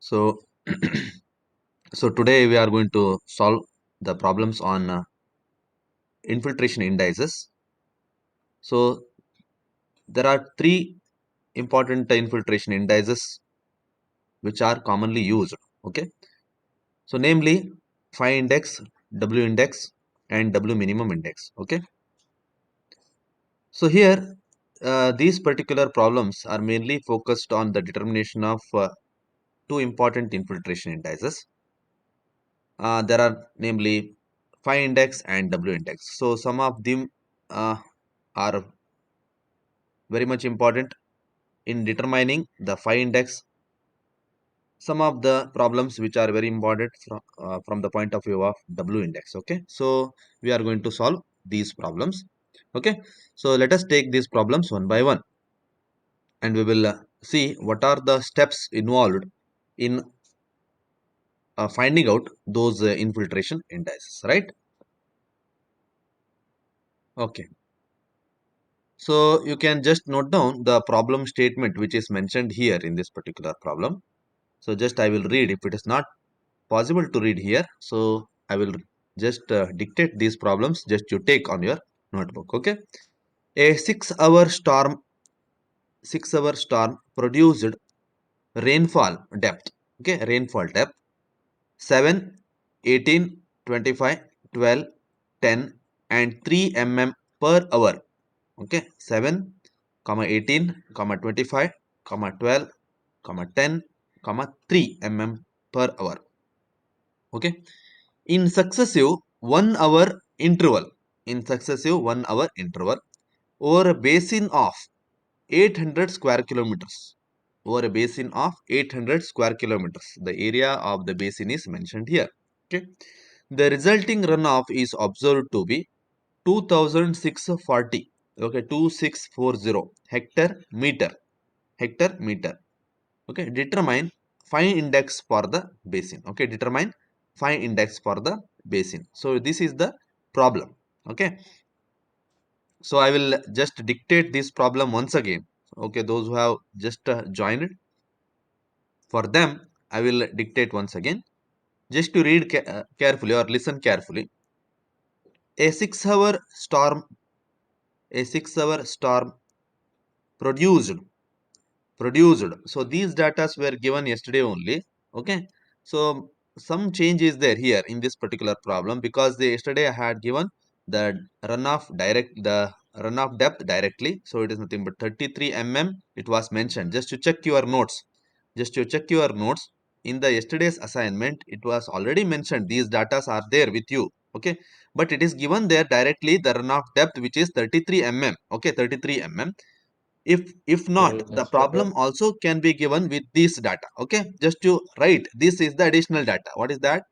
So, so today we are going to solve the problems on infiltration indices. So there are three important infiltration indices which are commonly used. Okay. So namely phi index, W index, and W minimum index. Okay. So here these particular problems are mainly focused on the determination of two important infiltration indices. There are namely phi index and W index. So some of them are very much important in determining the phi index. Some of the problems which are very important from the point of view of W index. Okay, so we are going to solve these problems. Okay, so let us take these problems one by one, and we will see what are the steps involved in finding out those infiltration indices, right? Okay. So you can just note down the problem statement which is mentioned here in this particular problem. So just I will read. If it is not possible to read here, so I will just dictate these problems. Just you take on your notebook. Okay. A 6-hour storm produced rainfall depth. Okay, rainfall depth 7, 18, 25, 12, 10, and 3 mm per hour. Okay, 7, 18, 25, 12, 10, 3 mm per hour. Okay, in successive 1 hour interval, over a basin of 800 square kilometers. Over a basin of 800 square kilometers. The area of the basin is mentioned here. Okay, the resulting runoff is observed to be 2640. Okay, 2640 hectare meter. Okay, determine phi index for the basin. Okay, determine phi index for the basin. So this is the problem. Okay, so I will just dictate this problem once again. Okay, those who have just joined, for them I will dictate once again, just to read carefully or listen carefully. A 6-hour storm, a 6-hour storm produced produced. So these data were given yesterday only. Okay, so some change is there here in this particular problem, because yesterday I had given the runoff depth directly. So it is nothing but 33 mm. It was mentioned. Just to check your notes. Just to check your notes. In the yesterday's assignment, it was already mentioned. These data are there with you. Okay, but it is given there directly the runoff depth, which is 33 mm. Okay, 33 mm. If not, the problem also can be given with this data. Okay, just to write, this is the additional data. What is that?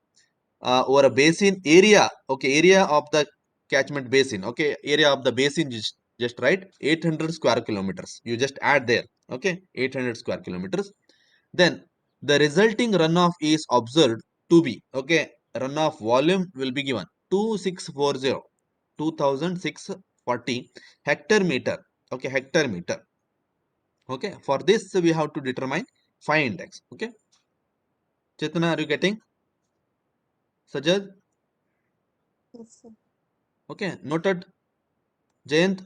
Over a basin area. Okay, area of the catchment basin. Okay, area of the basin, just write 800 square kilometers. You just add there. Okay, 800 square kilometers. Then the resulting runoff is observed to be, okay, runoff volume will be given 2640, 2640 hectare meter. Okay, hectare meter. Okay, for this we have to determine phi index. Okay, Chetana, are you getting? Sajad? Yes, sir. Okay, noted. Jayant,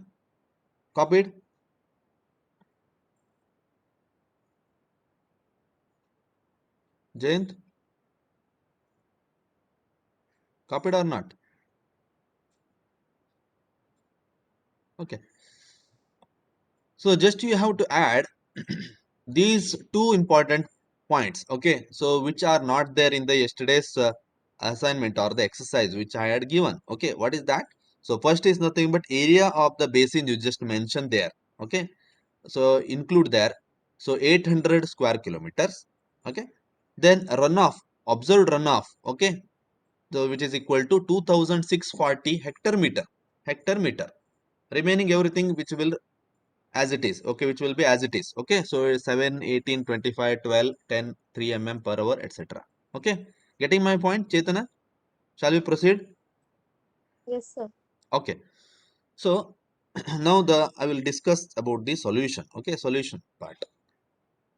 copied. Jayant, copied or not? Okay, so just you have to add these two important points. Okay, so which are not there in the yesterday's assignment or the exercise which I had given. Okay, what is that? So first is nothing but area of the basin you just mentioned there. Okay, so include there. So 800 square kilometers. Okay, then runoff, observed runoff. Okay, so which is equal to 2640 hectare meter. Hectare meter. Remaining everything which will as it is. Okay, which will be as it is. Okay, so 7, 18, 25, 12, 10, 3 mm per hour, etc. Okay, getting my point, Chetana? Shall we proceed? Yes, sir. Okay, so now I will discuss about the solution. Okay, solution part.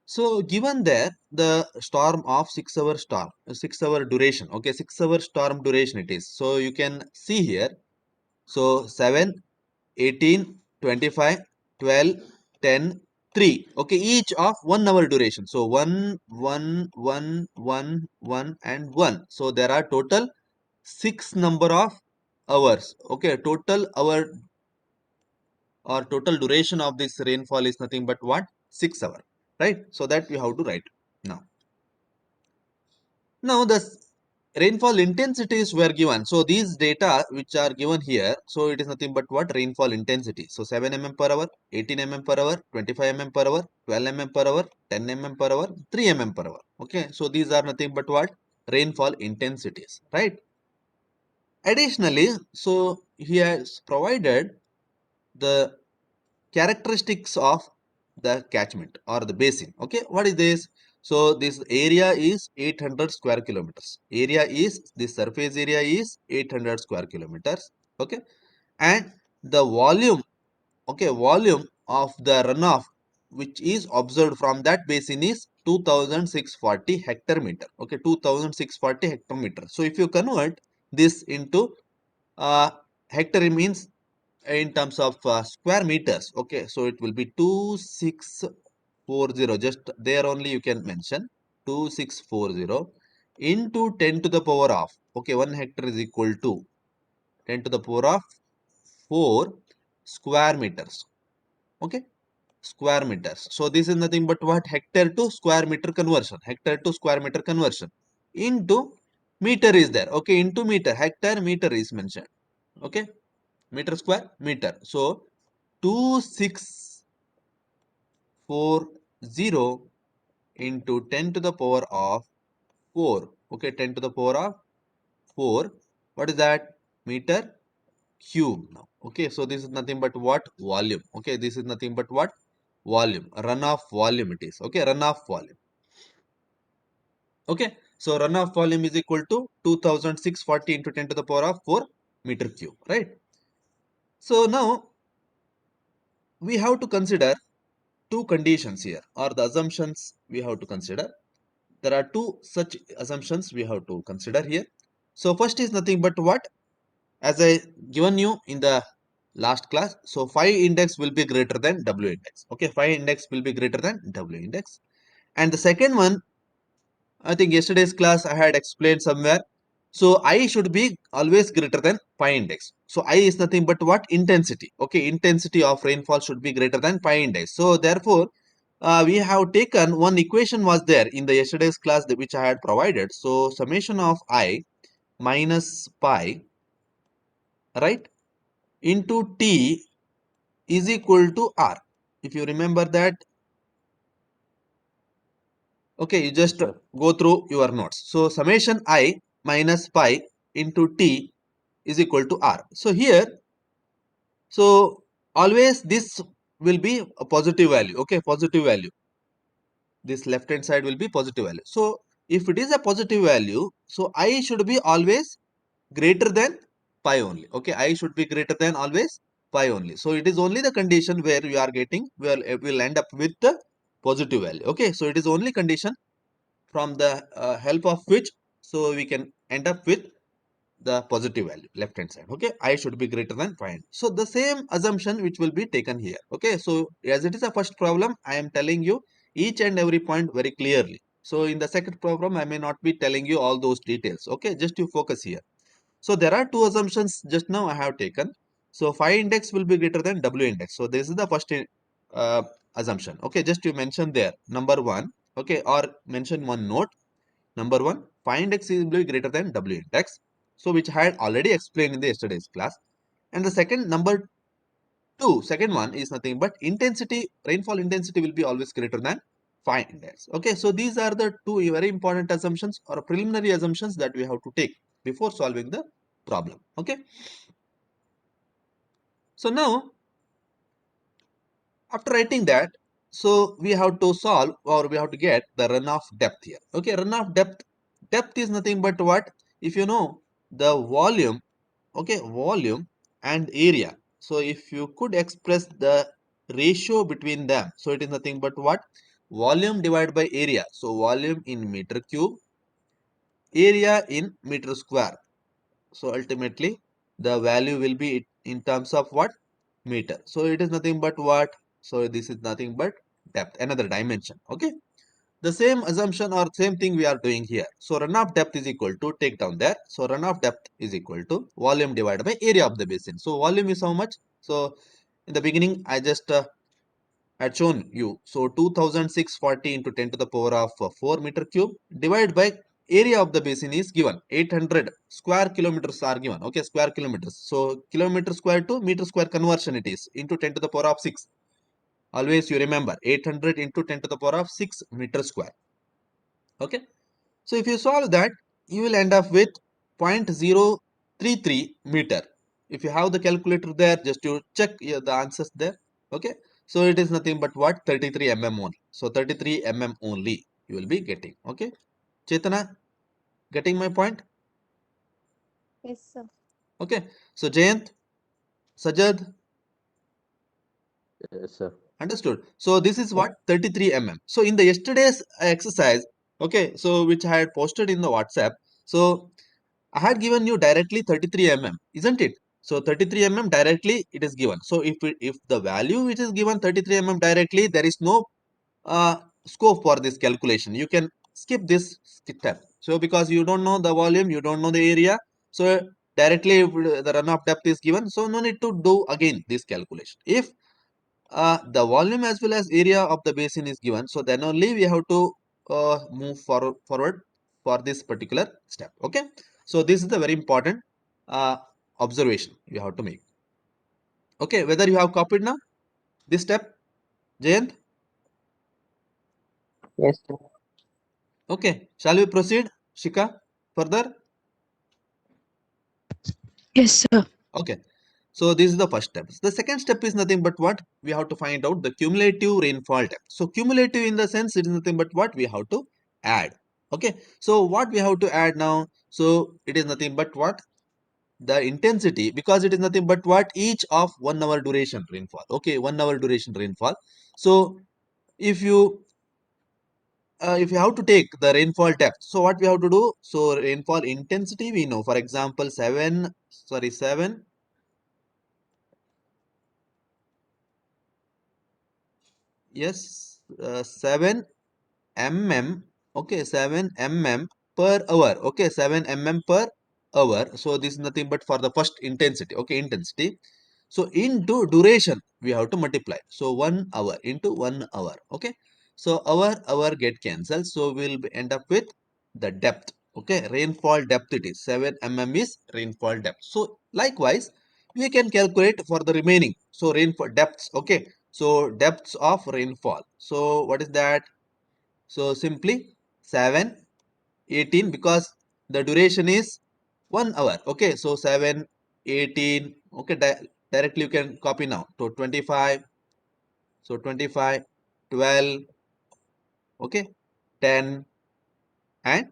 So given there the storm of 6 hour storm, 6 hour duration, okay, 6 hour storm duration it is. So you can see here. So 7, 18, 25, 12, 10, 3. Okay, each of 1 hour duration. So 1, 1, 1, 1, 1, and 1. So there are total 6 number of hours. Okay, total hour or total duration of this rainfall is nothing but what? 6 hour, right? So that we have to write now. Now the rainfall intensities were given. So these data which are given here, so it is nothing but what? Rainfall intensity. So 7 mm per hour, 18 mm per hour, 25 mm per hour, 12 mm per hour, 10 mm per hour, 3 mm per hour. Okay, so these are nothing but what? Rainfall intensities, right? Additionally, so he has provided the characteristics of the catchment or the basin. Okay, what is this? So this area is 800 square kilometers. Area is, the surface area is 800 square kilometers. Okay, and the volume, okay, volume of the runoff which is observed from that basin is 2640 hectare meter. Okay, 2640 hectare meter. So if you convert this into hectare means in terms of square meters. Okay, so it will be 2640. Just there only you can mention 2640 into 10 to the power of. Okay, 1 hectare is equal to 10 to the power of 4 square meters. Okay, square meters. So this is nothing but what? Hectare to square meter conversion. Hectare to square meter conversion into meter is there. Okay, into meter. Hectare meter is mentioned. Okay, meter square meter. So 2640 into 10 to the power of 4. Okay, 10 to the power of 4. What is that? Meter cube now. Okay, so this is nothing but what? Volume. Okay, this is nothing but what? Volume. Runoff volume it is. Okay, runoff volume. Okay, so runoff volume is equal to 2640 into 10 to the power of 4 meter cube, right? So now we have to consider two conditions here, or the assumptions we have to consider. There are two such assumptions we have to consider here. So first is nothing but what? As I given you in the last class, so phi index will be greater than W index. Okay, phi index will be greater than W index. And the second one, I think yesterday's class I had explained somewhere. So I should be always greater than pi index. So I is nothing but what? Intensity. Okay, intensity of rainfall should be greater than pi index. So therefore, we have taken one equation was there in the yesterday's class which I had provided. So summation of I minus pi, right, into T is equal to R. If you remember that, okay, you Yes, just sir. go through your notes. So summation I minus pi into T is equal to R. So here, so always this will be a positive value. Okay, positive value. This left hand side will be positive value. So if it is a positive value, so I should be always greater than pi only. Okay, I should be greater than always pi only. So it is only the condition where we are getting, we'll end up with the positive value. Okay, so it is only condition from the help of which, so we can end up with the positive value left hand side. Okay, I should be greater than 5. So the same assumption which will be taken here. Okay, so as it is a first problem, I am telling you each and every point very clearly. So in the second problem, I may not be telling you all those details. Okay, just you focus here. So there are two assumptions just now I have taken. So phi index will be greater than W index. So this is the first uh, assumption. Okay, just you mention there number one. Okay, or mention one note. Number one, phi index is will be greater than W index. So which I had already explained in the yesterday's class. And the second number two, second one is nothing but intensity, rainfall intensity will be always greater than phi index. Okay, so these are the two very important assumptions or preliminary assumptions that we have to take before solving the problem. Okay, so now after writing that, so we have to solve or we have to get the runoff depth here. Okay, runoff depth is nothing but what? If you know the volume, okay, volume and area. So if you could express the ratio between them, so it is nothing but what? volume divided by area. So volume in meter cube, area in meter square. So ultimately the value will be in terms of what? Meter. So it is nothing but what? So this is nothing but depth, another dimension. Okay. The same assumption or same thing we are doing here. So runoff depth is equal to, take down there. So runoff depth is equal to volume divided by area of the basin. So volume is how much? So in the beginning I just had shown you. So 2640 into 10 to the power of 4 meter cube divided by area of the basin is given. 800 square kilometers are given. Okay, square kilometers. So kilometer square to meter square conversion it is into 10 to the power of 6. Always you remember 800 into 10 to the power of 6 meter square. Okay. So if you solve that, you will end up with 0.033 meter. If you have the calculator there, just you check the answers there. Okay. So it is nothing but what? 33 mm only. So 33 mm only you will be getting. Okay. Chetana, getting my point? Yes, sir. Okay. So Jayant, Sajad, Yes, sir. understood. So this is what? 33 mm. So in the yesterday's exercise, okay, so which I had posted in the WhatsApp. So I had given you directly 33 mm, isn't it? So 33 mm directly it is given. So if the value which is given 33 mm directly, there is no scope for this calculation. You can skip this step. So because you don't know the volume, you don't know the area. So directly if the runoff depth is given, so no need to do again this calculation. If the volume as well as area of the basin is given, so then only we have to move forward for this particular step. Okay, so this is the very important uh, observation you have to make. Okay, whether you have copied now this step, Jayant? Yes, sir. Okay, shall we proceed, Shika, further? Yes, sir. Okay, so this is the first step. The second step is nothing but what? We have to find out the cumulative rainfall depth. So cumulative in the sense it is nothing but what? We have to add. Okay, so what we have to add now? So it is nothing but what? The intensity, because it is nothing but what? Each of 1 hour duration rainfall. Okay, 1 hour duration rainfall. So if you have to take the rainfall depth, so what we have to do? So rainfall intensity we know. For example, 7, yes, 7 mm. Okay, 7 mm per hour. Okay, 7 mm per hour. So this is nothing but for the first intensity. Okay, intensity. So into duration we have to multiply. So 1 hour into 1 hour. Okay. So hour get cancelled. So we'll end up with the depth. Okay, rainfall depth it is 7 mm is rainfall depth. So likewise we can calculate for the remaining. So rainfall depths. Okay. So depths of rainfall. So what is that? So simply 7, 18 because the duration is 1 hour. Okay, so 7, 18. Okay, directly you can copy now. So 25, so 25, 12, okay, 10 and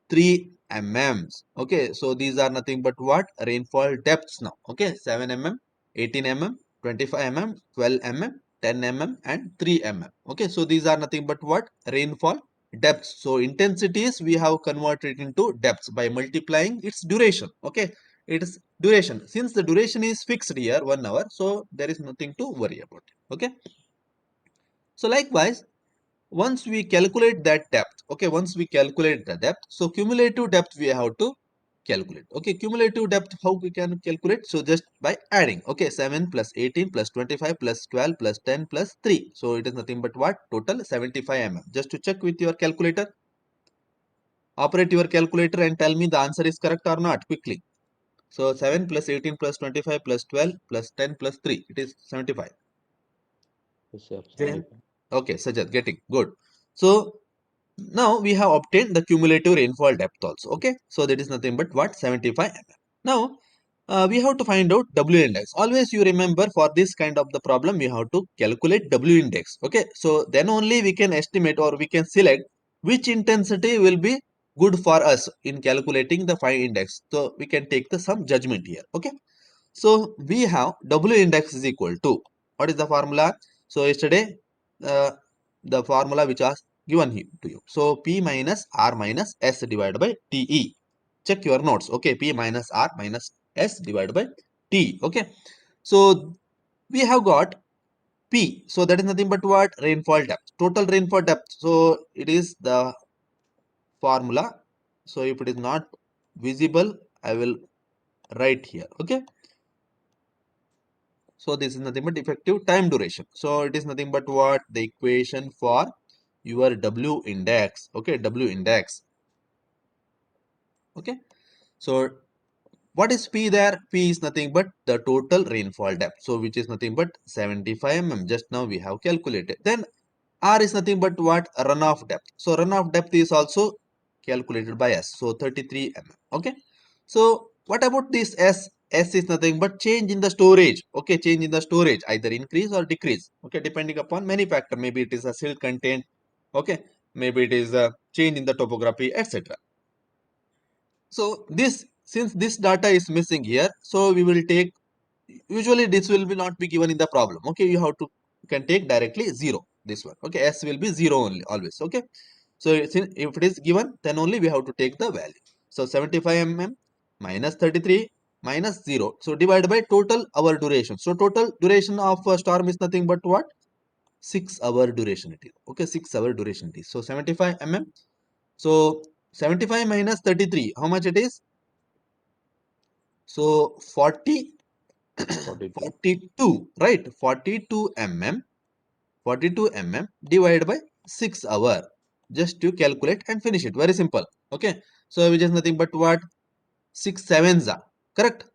3 mm. Okay, so these are nothing but what? Rainfall depths now. Okay, 7 mm, 18 mm, 25 mm, 12 mm, 10 mm and 3 mm. Okay, so these are nothing but what? Rainfall depths. So intensities we have converted into depths by multiplying its duration. Okay, it is duration. Since the duration is fixed here 1 hour, so there is nothing to worry about. Okay, so likewise once we calculate that depth, okay, once we calculate the depth, so cumulative depth we have to calculate. Okay, cumulative depth how we can calculate? So just by adding. Okay, 7 plus 18 plus 25 plus 12 plus 10 plus 3. So it is nothing but what? Total 75 mm. Just to check with your calculator, operate your calculator and tell me the answer is correct or not quickly. So 7 plus 18 plus 25 plus 12 plus 10 plus 3, it is 75. Yes, sir. Jayan? 75. Okay, Sajad, getting good. So now we have obtained the cumulative rainfall depth also. Okay, so that is nothing but what? 75 mm. Now we have to find out W index. Always you remember for this kind of the problem we have to calculate W index. Okay, so then only we can estimate or we can select which intensity will be good for us in calculating the phi index. So we can take the some judgment here. Okay, so we have W index is equal to, what is the formula? So yesterday uh, the formula which was given here to you. So P minus R minus S divided by TE. Check your notes. Okay, P minus R minus S divided by T. Okay, so we have got P. So that is nothing but what? Rainfall depth. Total rainfall depth. So it is the formula. So if it is not visible, I will write here. Okay. So this is nothing but effective time duration. So it is nothing but what? The equation for your W index. Okay, W index. Okay. So what is P there? P is nothing but the total rainfall depth. So which is nothing but 75 mm. Just now we have calculated. Then R is nothing but what? Runoff depth. So runoff depth is also calculated by S. So 33 mm. Okay. So what about this S? S is nothing but change in the storage. Okay, change in the storage, either increase or decrease. Okay, depending upon many factors. Maybe it is a silt content. Okay, maybe it is a change in the topography, etc. So this, since this data is missing here, so we will take, usually this will be not be given in the problem. Okay, you have to, you can take directly 0, this one. Okay, S will be 0 only always. Okay, so since if it is given, then only we have to take the value. So 75 mm minus 33 minus 0. So divided by total hour duration. So total duration of a storm is nothing but what? 6-hour duration it is. Okay, 6-hour duration it is. So 75 mm. So 75 minus 33, how much it is? So 40 42. 42, right? 42 mm, 42 mm divided by 6 hour. Just to calculate and finish it. Very simple. Okay. So which is nothing but what? 6 sevens are correct.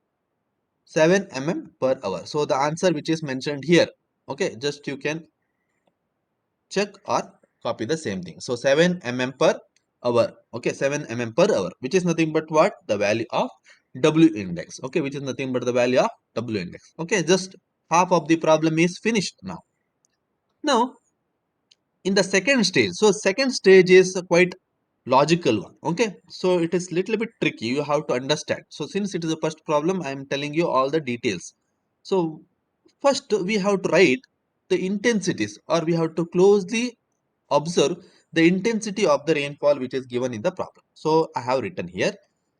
7 mm per hour. So the answer which is mentioned here. Okay. Just you can check or copy the same thing. So 7 mm per hour. Okay. 7 mm per hour, which is nothing but what? The value of W index. Okay. Which is nothing but the value of W index. Okay. Just half of the problem is finished now. Now, in the second stage, so second stage is quite logical one. Okay, so it is little bit tricky, you have to understand. So since it is the first problem, I am telling you all the details. So first we have to write the intensities, or we have to closely observe the intensity of the rainfall which is given in the problem. So I have written here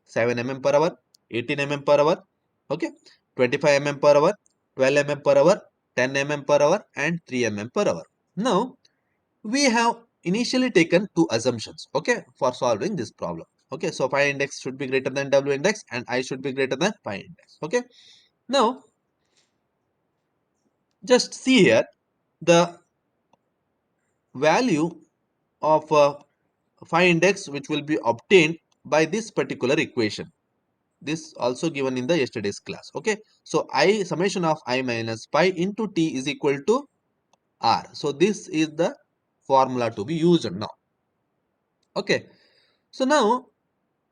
7 mm per hour, 18 mm per hour, okay, 25 mm per hour, 12 mm per hour, 10 mm per hour, and 3 mm per hour. Now we have initially taken two assumptions, okay, for solving this problem. Okay, so phi index should be greater than W index and I should be greater than phi index. Okay, now just see here the value of phi index which will be obtained by this particular equation. This also given in the yesterday's class. Okay, so I summation of I minus pi into T is equal to R. So this is the formula to be used now. Okay, so now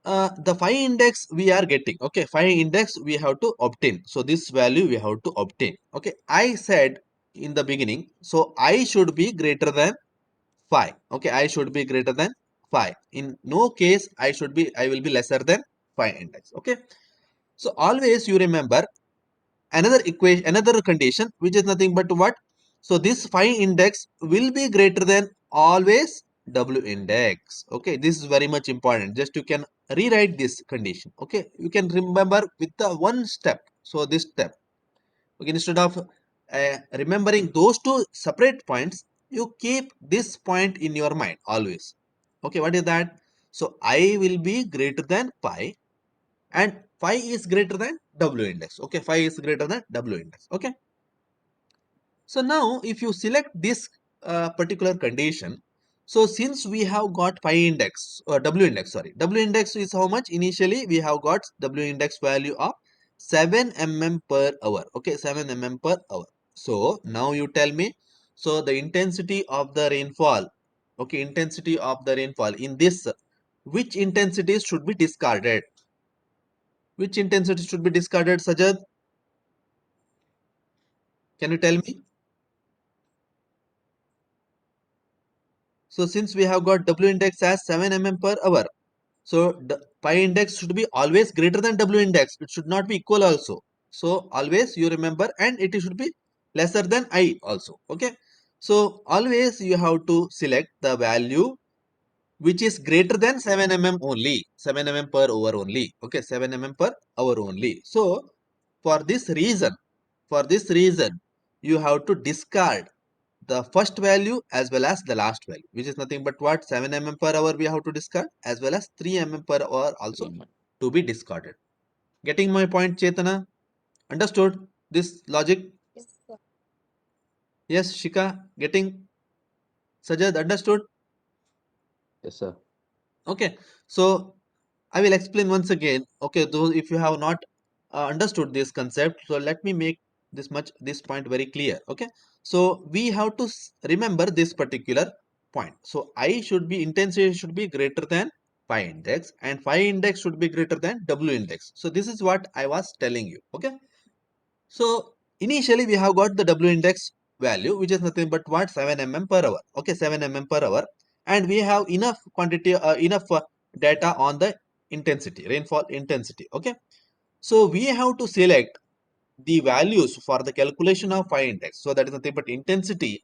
the phi index we are getting. Okay, phi index we have to obtain. So this value we have to obtain. Okay, I said in the beginning, so I should be greater than phi. Okay, I should be greater than phi. In no case I will be lesser than phi index. Okay, so always you remember another equation, another condition, which is nothing but what? So this phi index will be greater than always W index. Okay, this is very much important. Just you can rewrite this condition. Okay, you can remember with the one step. So this step, okay, instead of remembering those two separate points, you keep this point in your mind always. Okay, what is that? So I will be greater than pi and phi is greater than W index. Okay, phi is greater than W index. Okay, so now if you select this particular condition, so since we have got phi index or W index, sorry, W index is how much? Initially we have got W index value of 7 mm per hour. Okay, 7 mm per hour. So now you tell me, so the intensity of the rainfall, okay, intensity of the rainfall in this, which intensities should be discarded? Which intensity should be discarded, Sajad? Can you tell me? So since we have got W index as 7 mm per hour, so the pi index should be always greater than W index. It should not be equal also. So always you remember, and it should be lesser than I also. Okay. So always you have to select the value which is greater than 7 mm only, 7 mm per hour only. Okay, 7 mm per hour only. So for this reason, you have to discard the first value as well as the last value, which is nothing but what, 7 mm per hour we have to discard, as well as 3 mm per hour also 3 months. to be discarded. Getting my point, Chetana? Understood this logic? Yes, sir. Yes, Shika? Getting? Sajad, understood? Yes, sir. Okay, so I will explain once again. Okay, though if you have not understood this concept, so let me make this point very clear. Okay, so we have to remember this particular point. So I should be, intensity should be greater than phi index, and phi index should be greater than W index. So this is what I was telling you. Okay, so initially we have got the W index value, which is nothing but what, 7 mm per hour. Okay, 7 mm per hour, and we have enough quantity, enough data on the intensity, rainfall intensity. Okay, so we have to select the values for the calculation of phi index. So that is nothing but intensity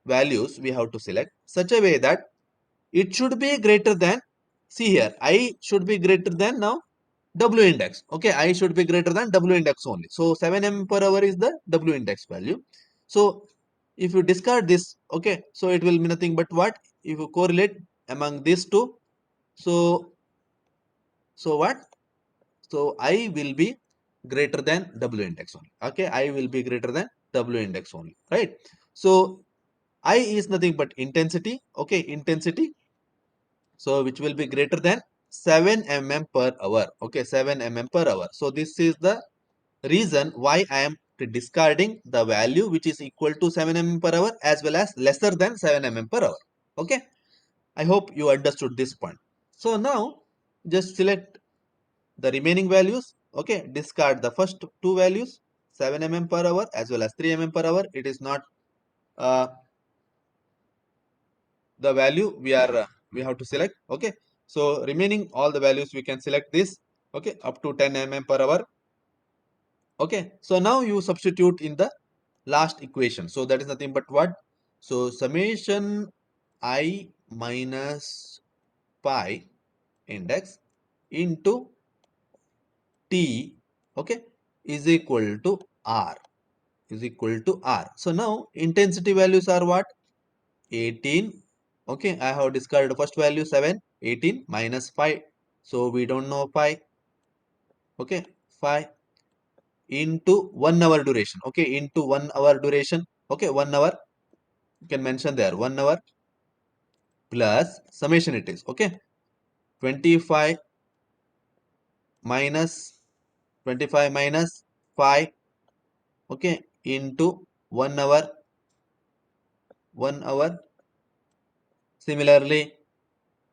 values we have to select such a way that it should be greater than, see here, I should be greater than now W index. Okay, I should be greater than W index only. So 7 mm per hour is the W index value. So if you discard this, okay, so it will be nothing but what? If you correlate among these two, so what? So I will be greater than W index only. Okay, I will be greater than W index only, right? So I is nothing but intensity. Okay, intensity. So which will be greater than 7 mm per hour. Okay, 7 mm per hour. So this is the reason why I am discarding the value which is equal to 7 mm per hour as well as lesser than 7 mm per hour. Okay, I hope you understood this point. So now just select the remaining values. Okay, discard the first two values, 7 mm per hour as well as 3 mm per hour. It is not uh, the value we have to select. Okay, so remaining all the values we can select this. Okay, up to 10 mm per hour. Okay, so now you substitute in the last equation. So that is nothing but what? So summation I minus pi index into T, okay, is equal to R, is equal to R. So now intensity values are what? 18. Okay, I have discarded first value 7, 18 minus 5. So we don't know pi. Okay, 5 into 1 hour duration. Okay, into 1 hour duration. Okay, 1 hour. You can mention there 1 hour plus summation it is. Okay, 25 minus 5. Okay, into 1 hour, 1 hour. Similarly,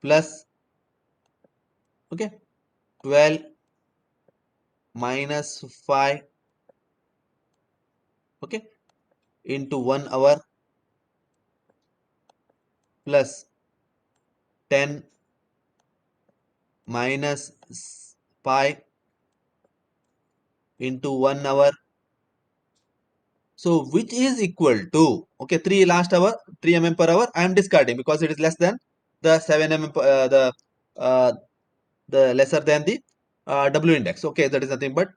plus, okay, 12 minus 5. Okay, into 1 hour plus 10 minus pi into 1 hour. So which is equal to, okay, 3 last hour, 3 mm per hour. I am discarding because it is less than the 7 mm, the lesser than the W index. Okay, that is nothing but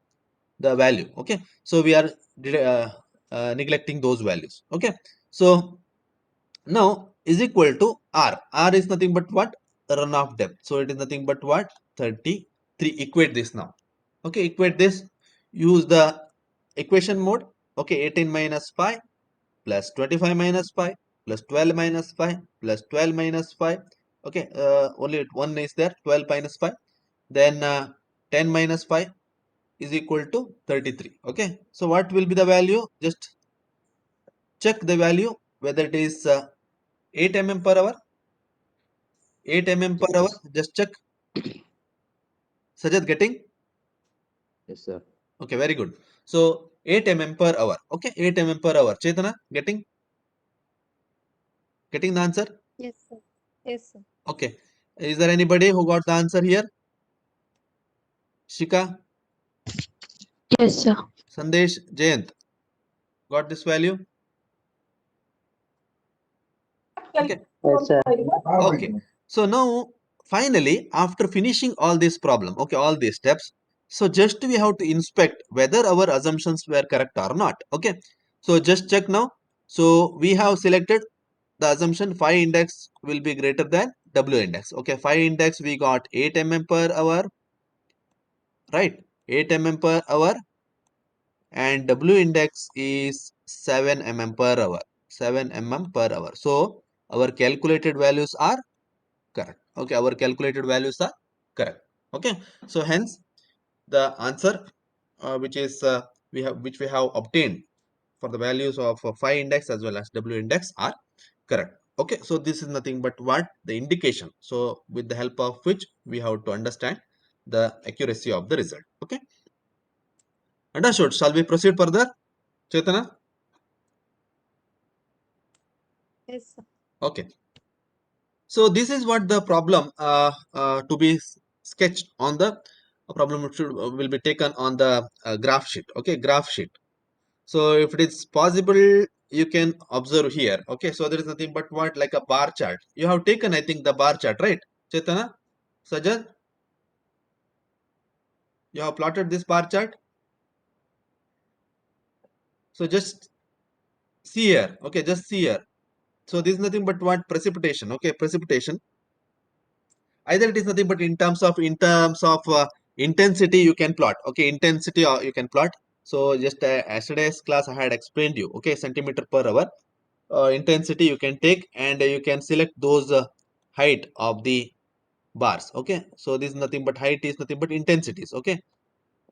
the value. Okay, so we are neglecting those values. Okay, so now is equal to R. R is nothing but what? Runoff depth. So it is nothing but what? 33. Equate this now. Okay, equate this. Use the equation mode. Okay, 18 minus 5 plus 25 minus 5 plus 12 minus 5 plus 12 minus 5. Okay, only one is there, 12 minus 5. Then 10 minus 5 is equal to 33. Okay, so what will be the value? Just check the value whether it is 8 mm per hour. 8 mm per hour. Yes. Just check. Sajad getting? Yes, sir. Okay, very good. So 8 mm per hour. Okay, 8 mm per hour. Chetana, getting? Getting the answer? Yes, sir. Yes, sir. Okay. Is there anybody who got the answer here? Shika, Yes, sir. Sandesh, Jayant. Got this value? Okay. Yes, sir. Okay. So now finally after finishing all this problem, okay, all these steps, so just we have to inspect whether our assumptions were correct or not. Okay. So just check now. So we have selected the assumption phi index will be greater than W index. Okay, phi index we got 8 mm per hour, right? 8 mm per hour, and W index is 7 mm per hour. 7 mm per hour. So our calculated values are correct. Okay, our calculated values are correct. Okay, so hence the answer which is which we have obtained for the values of phi index as well as W index are correct. Okay, so this is nothing but what the indication. So with the help of which we have to understand the accuracy of the result. Okay, understood. Shall we proceed further, Chetana? Yes, sir. Okay. So this is what the problem to be sketched on the problem should, will be taken on the graph sheet. Okay, graph sheet. So if it is possible, you can observe here. Okay, so there is nothing but what like a bar chart. You have taken, I think, the bar chart, right? Chetana, Sajad, you have plotted this bar chart. So just see here. Okay, just see here. So this is nothing but what precipitation. Okay, precipitation. Either it is nothing but in terms of intensity you can plot. Okay, intensity you can plot. So just yesterday's class I had explained you. Okay, centimeter per hour. Intensity you can take and you can select those height of the bars. Okay, so this is nothing but height is nothing but intensities. Okay,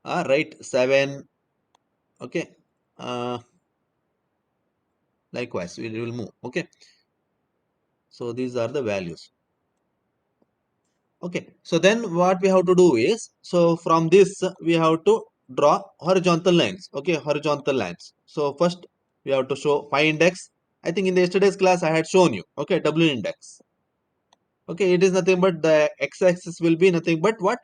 right, 7. Okay, uh, likewise we will move. Okay, so these are the values. Okay, so then what we have to do is, so from this we have to draw horizontal lines. Okay, horizontal lines. So first we have to show phi index. I think in the yesterday's class I had shown you. Okay, W index. Okay, it is nothing but the x-axis will be nothing but what?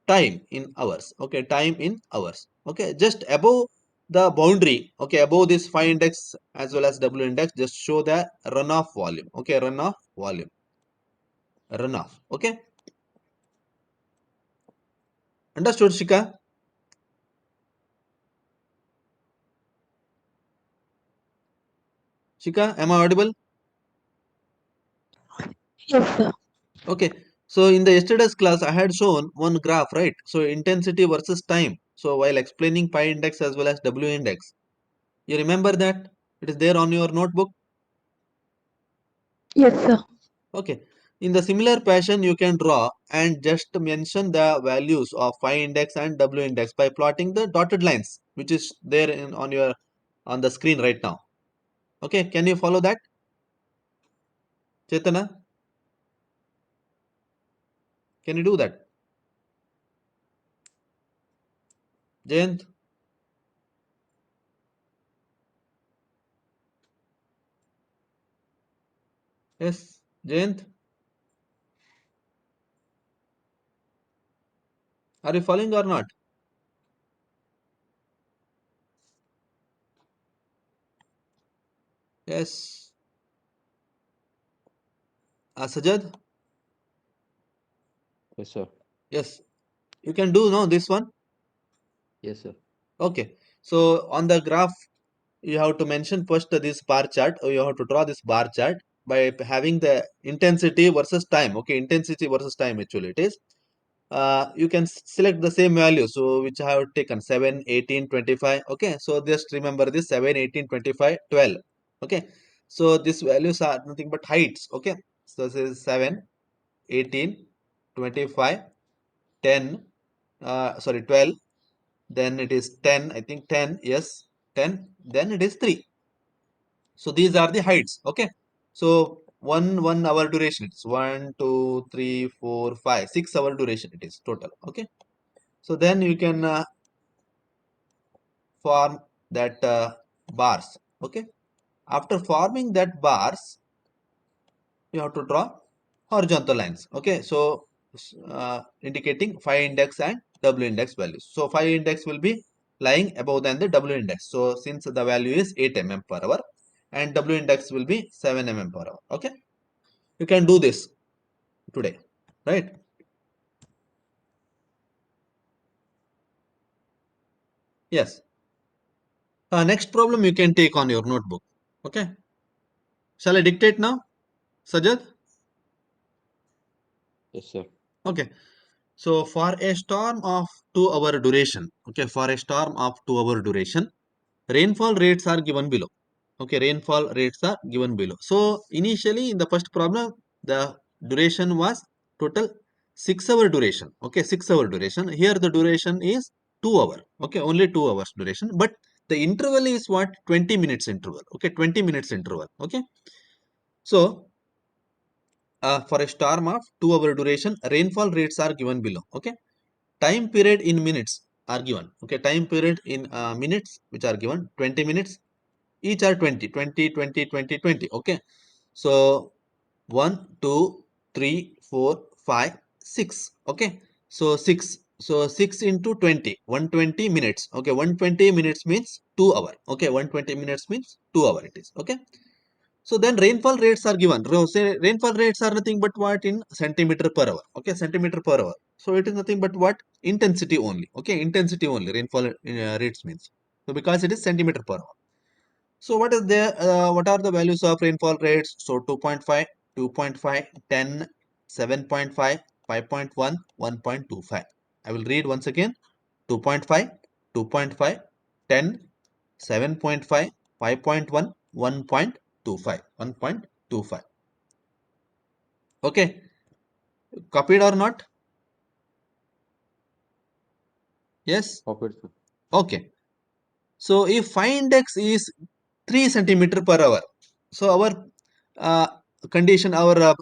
Time in hours. Okay, time in hours. Okay, just above the boundary. Okay, above this phi index as well as W index, just show the runoff volume. Okay, runoff volume. Runoff. Okay, understood, Shika? Shika, am I audible? Yes, sir. Okay, so in the yesterday's class, I had shown one graph, right? So intensity versus time. So while explaining pi index as well as W index, you remember that? It is there on your notebook. Yes, sir. Okay. In the similar fashion, you can draw and just mention the values of phi index and W index by plotting the dotted lines, which is there on your on the screen right now. Okay, can you follow that, Chetana? Can you do that, Jayant? Yes, Jayant, are you following or not? Yes, Sajad. Yes, sir. Yes, you can do now this one. Yes, sir. Okay, so on the graph, you have to mention first this bar chart, or you have to draw this bar chart by having the intensity versus time. Okay, intensity versus time actually it is. You can select the same value. So which I have taken 7, 18, 25. Okay, so just remember this 7, 18, 25, 12. Okay, so these values are nothing but heights. Okay, so this is 7, 18, 25, 10, sorry, 12. Then it is 10, I think 10, yes, 10. Then it is 3. So these are the heights. Okay, so 1 hour duration. It's 1, 2, 3, 4, 5, 6 hour duration. It is total. Okay, so then you can form that bars. Okay, after forming that bars, you have to draw horizontal lines. Okay, so indicating phi index and W index values. So phi index will be lying above than the W index. So since the value is 8 mm per hour and W index will be 7 mm per hour. Okay, You can do this today, right? Yes. Next problem you can take on your notebook. Okay. Shall I dictate now, Sajad? Yes, sir. Okay. So for a storm of 2 hour duration, okay, for a storm of 2 hour duration, rainfall rates are given below. Okay, rainfall rates are given below. So initially in the first problem, the duration was total 6 hour duration. Okay, 6 hour duration. Here the duration is 2 hour. Okay, only 2 hours duration. But the interval is what? 20 minutes interval. Okay, 20 minutes interval. Okay. So for a storm of 2 hour duration, rainfall rates are given below. Okay, time period in minutes are given. Okay, time period in minutes which are given 20 minutes, each are 20, 20, 20, 20, 20. Okay, so 1, 2, 3, 4, 5, 6. Okay, so 6. So 6 into 20, 120 minutes. Okay, 120 minutes means 2 hour. Okay, 120 minutes means 2 hour it is. Okay, so then rainfall rates are given. Say rainfall rates are nothing but what in centimeter per hour. Okay, centimeter per hour. So it is nothing but what? Intensity only. Okay, intensity only. Rainfall rates means. So because it is centimeter per hour. So what is there? What are the values of rainfall rates? So 2.5, 2.5, 10, 7.5, 5.1, 1.25. I will read once again. 2.5, 2.5, 10, 7.5, 5.1, 1.25. 1.25. Okay. Copied or not? Yes. Copied, sir. Okay. So if phi index is 3 centimeter per hour, so our uh, condition, our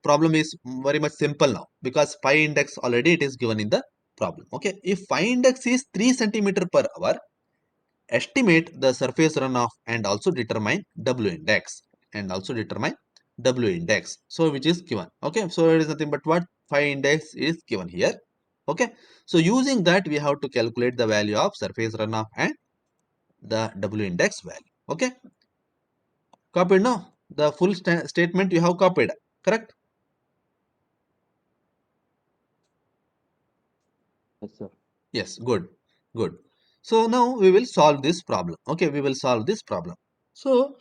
problem is very much simple now, because phi index already it is given in the problem. Okay, if phi index is 3 centimeter per hour, estimate the surface runoff and also determine W index, so which is given. Okay, so it is nothing but what? Phi index is given here. Okay, so using that we have to calculate the value of surface runoff and the W index value. Okay, copied now. The full statement you have copied, correct? Yes, sir. Yes, good, good. So now we will solve this problem. Okay, we will solve this problem. So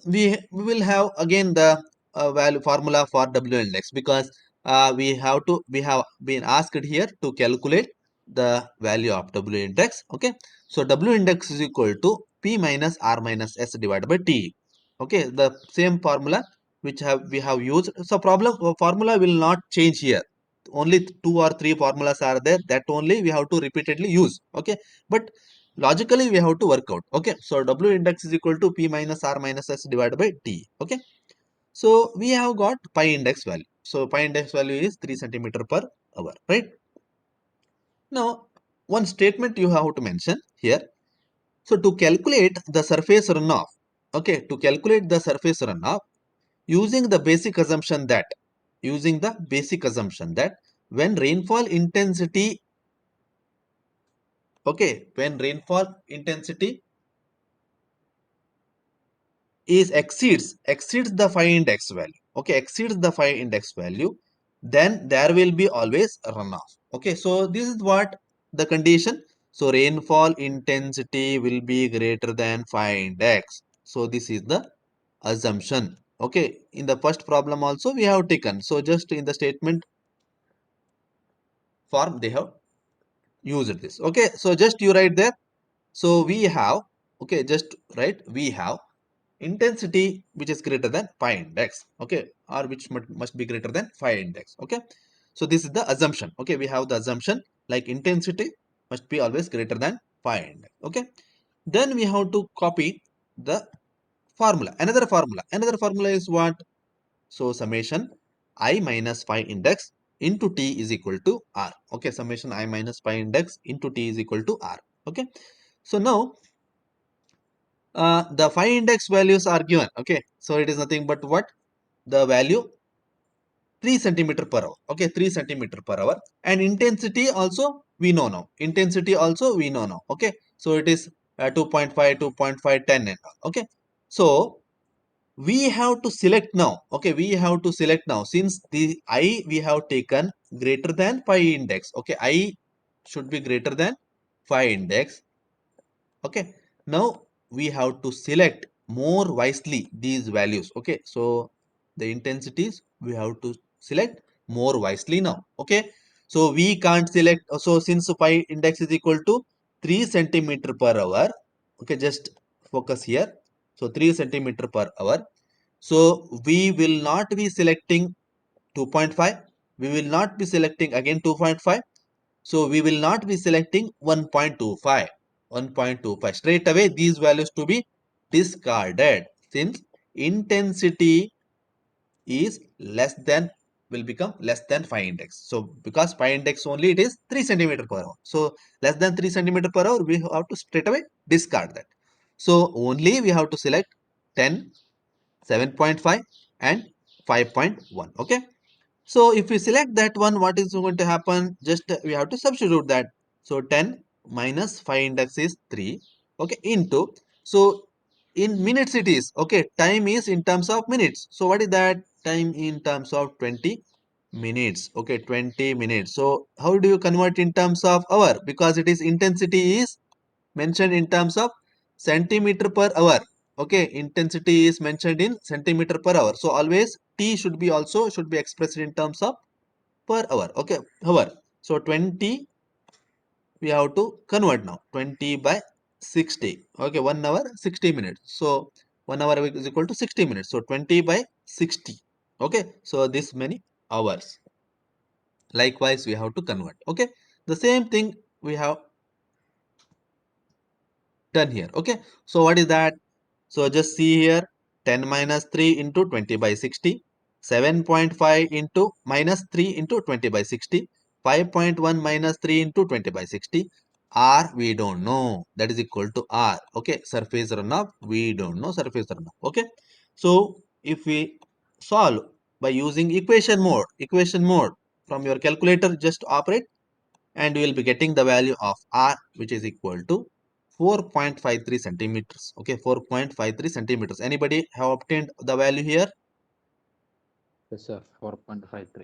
we will have again the value formula for W index, because we have been asked here to calculate the value of W index. Okay, so W index is equal to P minus R minus S divided by T. Okay, the same formula which we have used. So formula will not change here. Only 2 or 3 formulas are there, that only we have to repeatedly use. Okay, but logically we have to work out. Okay, so W index is equal to P minus R minus S divided by T. Okay, so we have got pi index value. So pi index value is 3 centimeter per hour, right? Now one statement you have to mention here. So to calculate the surface runoff, okay, to calculate the surface runoff, using the basic assumption that when rainfall intensity, okay, when rainfall intensity is exceeds the phi index value, okay, exceeds the phi index value, then there will be always runoff. Okay, so this is what the condition. So rainfall intensity will be greater than phi index. So this is the assumption. Okay, in the first problem also we have taken. So just in the statement form they have used this. Okay, so just you write there. So we have, okay, just write we have intensity which is greater than phi index. Okay, or which must be greater than phi index. Okay, so this is the assumption. Okay, we have the assumption like intensity must be always greater than phi index. Okay, then we have to copy the formula. Another formula is what? So summation I minus phi index into T is equal to R. Okay, summation I minus phi index into T is equal to R. Okay, so now the phi index values are given. Okay, so it is nothing but what? The value 3 centimeter per hour. Okay, 3 centimeter per hour, and intensity also we know now. Okay, so it is 2.5, 2.5, 10 and all. Okay, so we have to select now. Okay, we have to select now. Since the I we have taken greater than pi index. Okay, I should be greater than pi index. Okay, now we have to select more wisely these values. Okay, so the intensities we have to select more wisely now. Okay, so we can't select. So since pi index is equal to 3 centimeter per hour. Okay, just focus here. So 3 centimeter per hour. So we will not be selecting 2.5. We will not be selecting again 2.5. So we will not be selecting 1.25. 1.25. Straight away these values to be discarded, since intensity is less than, will become less than pi index. So because pi index only it is 3 centimeter per hour. So less than 3 centimeter per hour we have to straight away discard that. So only we have to select 10, 7.5 and 5.1. Okay, so if we select that one, what is going to happen? Just we have to substitute that. So 10 minus 5 index is 3. Okay, into, so in minutes it is. Okay, time is in terms of minutes. So what is that? Time in terms of 20 minutes. Okay, 20 minutes. So how do you convert in terms of hour? Because it is intensity is mentioned in terms of centimeter per hour. Okay, intensity is mentioned in centimeter per hour. So always T should be also should be expressed in terms of per hour. Okay, hour. So 20 we have to convert now. 20 by 60. Okay, 1 hour 60 minutes. So 1 hour is equal to 60 minutes. So 20 by 60. Okay, so this many hours. Likewise, we have to convert. Okay, the same thing we have done here. Okay, so what is that? So just see here, 10 minus 3 into 20 by 60, 7.5 into minus 3 into 20 by 60, 5.1 minus 3 into 20 by 60. R we don't know, that is equal to R. Okay, surface runoff we don't know surface runoff. Okay, so if we solve by using equation mode from your calculator, just operate and we will be getting the value of R, which is equal to 4.53 centimeters. Okay, 4.53 centimeters. Anybody have obtained the value here? Yes, sir. 4.53.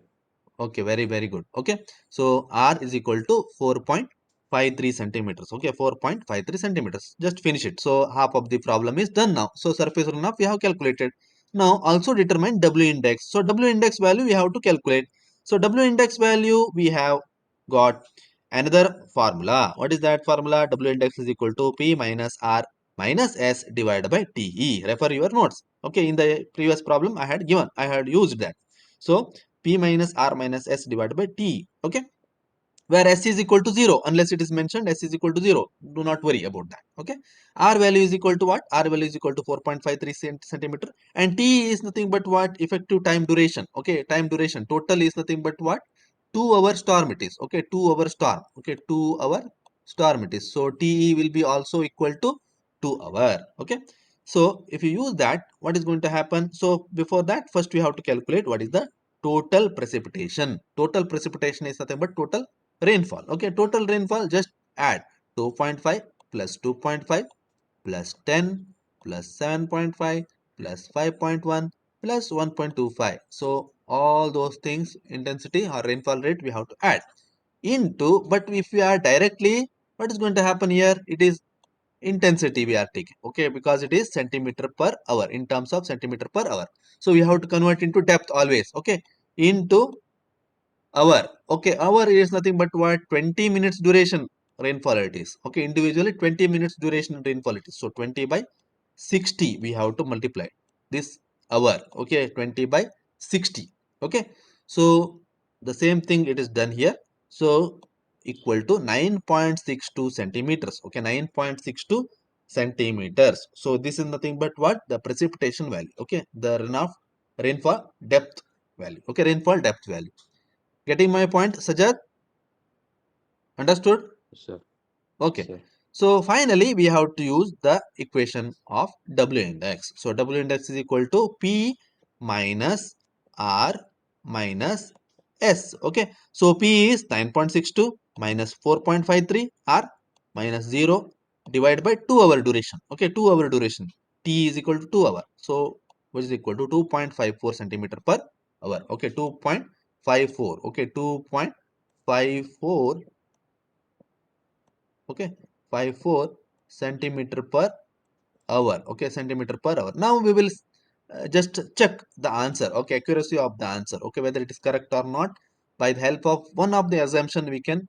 Okay, very good. Okay, so R is equal to 4.53 centimeters. Okay, 4.53 centimeters. Just finish it. So half of the problem is done now. So surface runoff we have calculated. Now also determine W index. So W index value we have to calculate. So W index value we have got another formula. What is that formula? W index is equal to P minus R minus S divided by TE. Refer your notes. Okay, in the previous problem I had used that. So P minus R minus S divided by T. Okay, where S is equal to 0 unless it is mentioned S is equal to 0. Do not worry about that. Okay, R value is equal to what? R value is equal to 4.53 centimeter, and T is nothing but what? Effective time duration. Okay, time duration total is nothing but what? 2 hour storm it is. Okay, 2 hour storm. Okay, 2 hour storm it is. So TE will be also equal to 2 hour. Okay, so if you use that, what is going to happen? So before that, first we have to calculate what is the total precipitation. Total precipitation is nothing but total rainfall. Okay, total rainfall, just add 2.5 plus 2.5 plus 10 plus 7.5 plus 5.1 plus 1.25. So all those things, intensity or rainfall rate, we have to add into. But if we are directly, what is going to happen here? It is intensity we are taking. Okay, because it is centimeter per hour, in terms of centimeter per hour. So we have to convert into depth always. Okay, into hour. Okay, hour is nothing but what? 20 minutes duration rainfall it is. Okay, individually 20 minutes duration rainfall it is. So 20 by 60 we have to multiply this hour. Okay, 20 by 60. Okay, so the same thing it is done here. So equal to 9.62 centimeters. Okay, 9.62 centimeters. So this is nothing but what? The precipitation value. Okay, the runoff rainfall depth value. Okay, rainfall depth value. Getting my point, Sajad? Understood? Yes, sir. Yes, Okay. sir. So finally, we have to use the equation of W index. So W index is equal to P minus R minus S. Okay. So P is 9.62 minus 4.53 R minus 0 divided by 2 hour duration. Okay, 2 hour duration. T is equal to 2 hour. So which is equal to 2.54 centimeter per hour. Okay, 2.54. Okay, 2.54. Okay, 54 centimeter per hour. Okay, centimeter per hour. Now we will just check the answer. Okay, accuracy of the answer. Okay, whether it is correct or not. By the help of one of the assumption, we can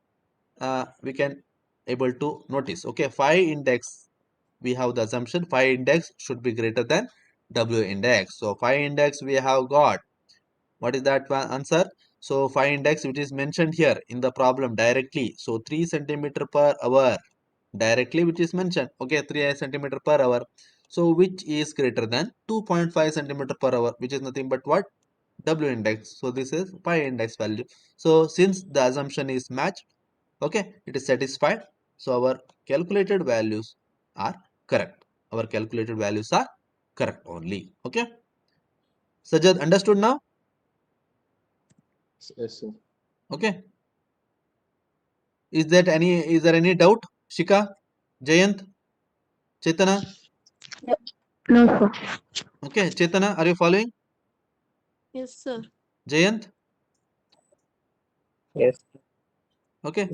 able to notice. Okay, phi index. We have the assumption phi index should be greater than W index. So phi index we have got. What is that answer? So phi index which is mentioned here in the problem directly. So 3 centimeter per hour directly which is mentioned. Okay, 3 centimeter per hour. So which is greater than 2.5 centimeter per hour, which is nothing but what? W index. So this is pi index value. So since the assumption is matched, okay, it is satisfied. So our calculated values are correct. Our calculated values are correct only. Okay. Sajad, understood now? Yes, sir. Okay. Is there any doubt? Shika, Jayant, Chetana? No, sir. Okay, Chetana, are you following? Yes, sir. Jayant? Yes. Okay,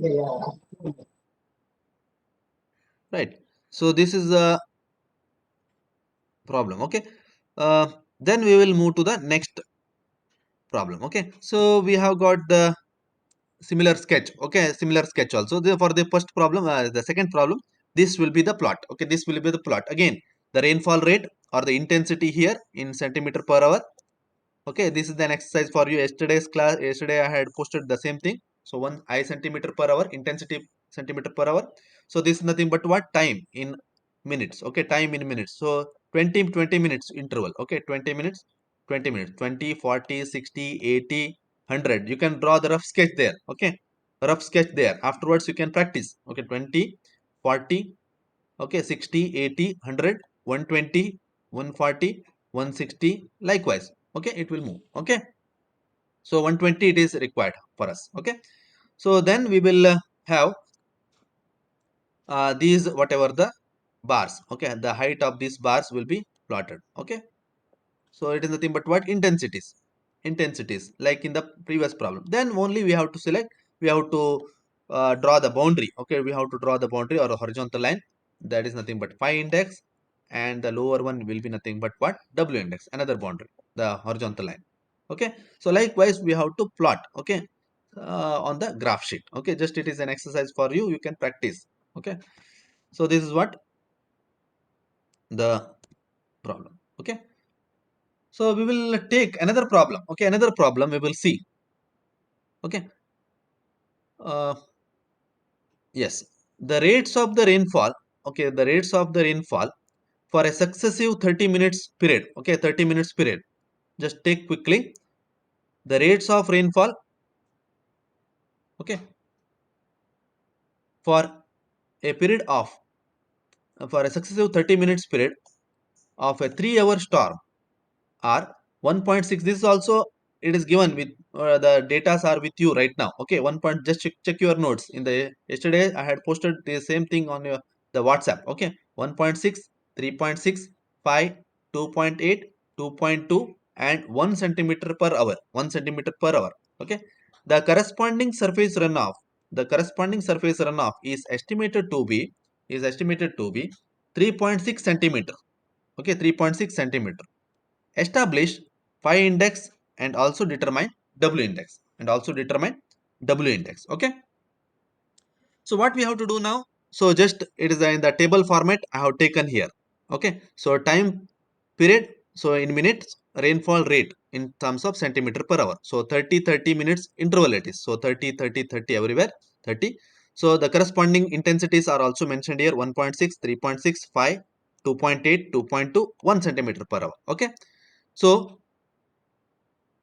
right. So this is the problem. Okay. Then we will move to the next problem. Okay. So we have got the similar sketch. Okay, similar sketch also. For the first problem, the second problem, this will be the plot. Okay, this will be the plot. Again, the rainfall rate or the intensity here in centimeter per hour. Okay, this is an exercise for you. Yesterday's class, yesterday I had posted the same thing. So 1 I centimeter per hour, intensity centimeter per hour. So this is nothing but what? Time in minutes. Okay, time in minutes. So 20 minutes interval. Okay, 20 minutes, 20 minutes, 20, 40, 60, 80, 100. You can draw the rough sketch there. Okay, rough sketch there. Afterwards, you can practice. Okay, 20, 40, okay, 60, 80, 100, 120, 140, 160. Likewise. Okay, it will move. Okay, so 120 it is required for us. Okay, so then we will have these whatever the bars. Okay, the height of these bars will be plotted. Okay, so it is nothing but what? Intensities like in the previous problem. Then only we have to select, we have to draw the boundary. Okay, we have to draw the boundary or a horizontal line. That is nothing but phi index, and the lower one will be nothing but what? W index, another boundary, the horizontal line. Okay, so likewise we have to plot. Okay, on the graph sheet. Okay, just it is an exercise for you, you can practice. Okay, so this is what the problem. Okay, so we will take another problem. Okay, another problem we will see. Okay, uh, yes, the rates of the rainfall. Okay, the rates of the rainfall for a successive 30 minutes period. Okay, 30 minutes period. Just take quickly the rates of rainfall. Okay, for a period of for a successive 30 minutes period of a 3-hour storm are 1.6. This is also, it is given with the datas are with you right now. Okay, 1 point, just check your notes. In the yesterday I had posted the same thing on your the WhatsApp. Okay, 1.6, 3.6, 5, 2.8, 2.2, and 1 centimeter per hour. 1 centimeter per hour. Okay, the corresponding surface runoff, is estimated to be 3.6 centimeter. Okay, 3.6 centimeter. Establish phi index and also determine W index. Okay, so what we have to do now? So just it is in the table format I have taken here. Okay, so time period, so in minutes, rainfall rate in terms of centimeter per hour. So 30 minutes interval it is. So 30 everywhere, 30. So the corresponding intensities are also mentioned here: 1.6, 3.6, 5, 2.8, 2.2, 1 centimeter per hour. Okay, so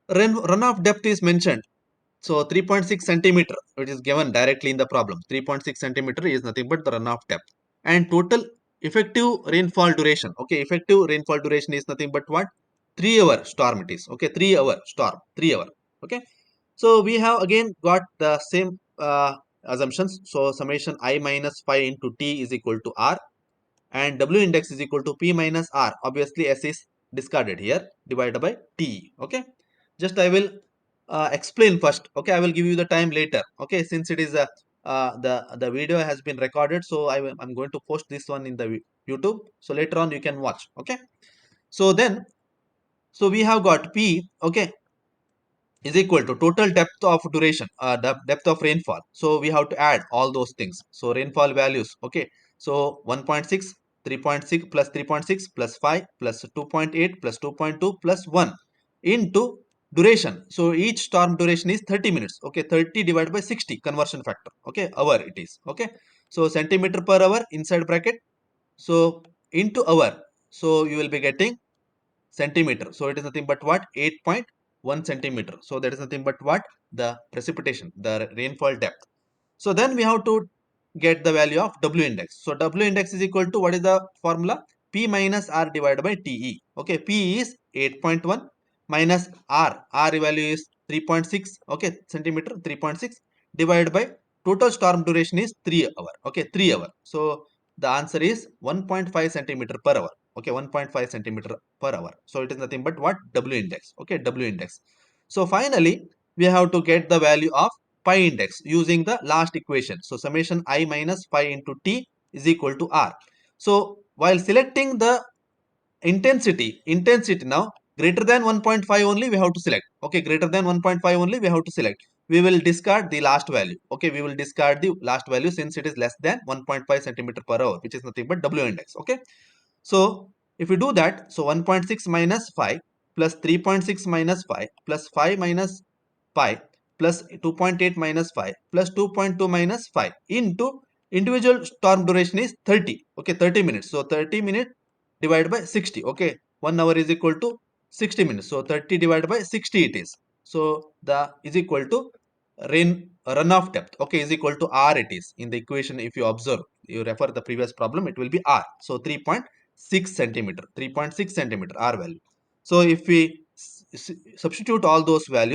runoff depth is mentioned. So 3.6 centimeter, which is given directly in the problem. 3.6 centimeter is nothing but the runoff depth. And total effective rainfall duration. Okay, effective rainfall duration is nothing but what? 3-hour storm it is. Okay, 3-hour storm. 3-hour. Okay. So we have again got the same assumptions. So summation I minus phi into T is equal to R, and W index is equal to P minus R. Obviously S is discarded here, divided by TE. Okay, just I will explain first. Okay, I will give you the time later. Okay, since it is a the video has been recorded, so I'm going to post this one in the YouTube. So later on you can watch. Okay, so then so we have got P. Okay, is equal to total depth of duration, the depth of rainfall. So we have to add all those things. So rainfall values. Okay, so 1.6, 3.6 plus 3.6 plus 5 plus 2.8 plus 2.2 plus 1 into duration. So each storm duration is 30 minutes. Okay, 30 divided by 60 conversion factor. Okay, hour it is. Okay, so centimeter per hour inside bracket. So into hour. So you will be getting centimeter. So it is nothing but what? 8.1 centimeter. So that is nothing but what? The precipitation, the rainfall depth. So then we have to get the value of W index. So W index is equal to, what is the formula? P minus R divided by TE. Okay, P is 8.1 minus R. R value is 3.6. Okay, centimeter 3.6 divided by total storm duration is 3 hour. Okay, 3 hour. So the answer is 1.5 centimeter per hour. Okay, 1.5 centimeter per hour. So it is nothing but what? W index. Okay, W index. So finally, we have to get the value of pi index using the last equation. So summation I minus pi into T is equal to R. So while selecting the intensity now greater than 1.5 only we have to select. Okay, greater than 1.5 only we have to select. We will discard the last value. Okay, we will discard the last value since it is less than 1.5 centimeter per hour, which is nothing but W index. Okay, so if we do that, so 1.6 minus 5 plus 3.6 minus 5 plus 5 minus pi plus 2.8 minus 5 plus 2.2 minus 5 into individual storm duration is 30. Okay, 30 minutes. So 30 minutes divided by 60. Okay, 1 hour is equal to 60 minutes. So 30 divided by 60 it is. So the is equal to runoff depth. Okay, is equal to R it is. In the equation, if you observe, you refer the previous problem, it will be R. So 3.6 centimeter, 3.6 centimeter R value. So if we substitute all those values,